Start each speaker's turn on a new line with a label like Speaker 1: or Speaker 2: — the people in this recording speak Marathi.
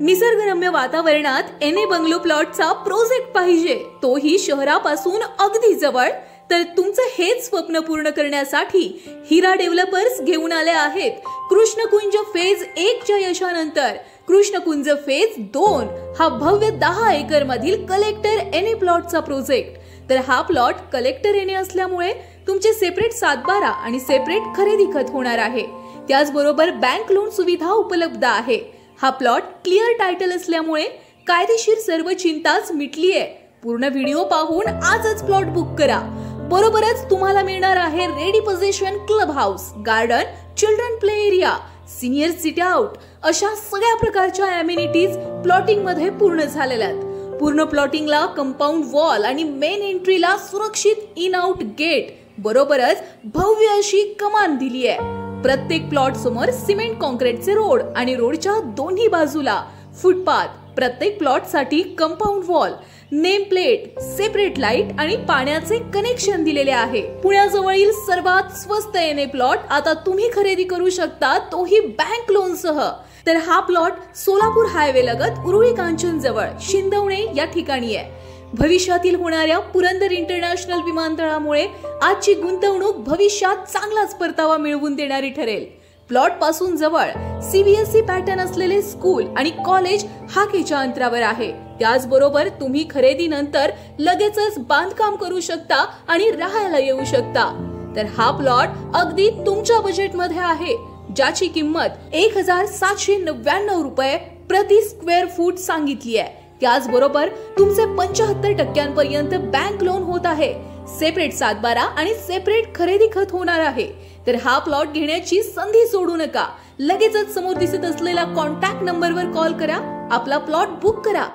Speaker 1: निसर्गरम्य वातावरणात एने बंगलो प्लॉटचा प्रोजेक्ट पाहिजे, तोही शहरापासून अगदी जवळ। तर तुमचं हेच स्वप्न पूर्ण करण्यासाठी हिरा डेव्हलपर्स घेऊन आले आहेत कृष्णकुंज फेज 1 च्या यशानंतर कृष्णकुंज फेज 2 हा भव्य 10 एकर मधील कलेक्टर एने प्लॉटचा प्रोजेक्ट। तर हा प्लॉट कलेक्टर एने असल्यामुळे तुमचे सेपरेट सातबारा आणि सेपरेट खरेदी खत होणार आहे। त्याचबरोबर बँक लोन सुविधा उपलब्ध आहे। हा प्लॉट क्लिअर टायटल असल्यामुळे कायदेशीर सर्व चिंताच मिटली आहे। पूर्ण व्हिडिओ पाहून आजच प्लॉट बुक करा। बरोबरच तुम्हाला मिळणार आहे ready position club house, garden, children play area, senior sit out अशा सगळ्या प्रकारच्या अमेनिटीज प्लॉटिंग मध्ये पूर्ण झालेल्या आहेत। पूर्ण प्लॉटिंगला कंपाऊंड वॉल आणि मेन एंट्रीला सुरक्षित इन आउट गेट, बरोबरच भव्य अशी कमान दिली आहे। प्रत्येक प्लॉट समोर सिमेंट कॉन्क्रीटचे रोड आणि रोडच्या दोन्ही बाजूला फुटपाथ, प्रत्येक प्लॉट साठी compound wall, name plate, separate light आणि पाण्याचे कनेक्शन दिलेले आहे। पुण्याजवळील सर्वात स्वस्त एने प्लॉट आता तुम्ही खरेदी करू शकता, तोही बँक लोन सह। तर हा प्लॉट सोलापूर हायवे लगत उरुळी कांचन जवळ शिंदवणे या ठिकाणी आहे। भविष्यातील होणाऱ्या पुरंदर इंटरनॅशनल विमानतळामुळे आजची गुंतवणूक भविष्यात चांगलाच परतावा मिळवून देणारी ठरेल। प्लॉट पासून जवळ सीबीएसई पॅटर्न असलेले स्कूल आणि कॉलेज हाकेच्या अंतरावर आहे। त्याचबरोबर तुम्ही खरेदीनंतर लगेचच बांधकाम करू शकता आणि राहायला येऊ शकता। तर हा प्लॉट अगदी तुमच्या बजेटमध्ये आहे, ज्याची किंमत 1799 रुपये प्रति स्क्वेअर फूट सांगितली आहे। त्याचबरोबर तुमचे 75% बँक लोन होत आहे। सेपरेट सातबारा आणि सेपरेट खरेदी खत होणार आहे। तर हा प्लॉट घेण्याची संधी सोडू नका। लगेचच समोर दिसत असलेल्या कॉन्टॅक्ट नंबरवर कॉल करा, आपला प्लॉट बुक करा।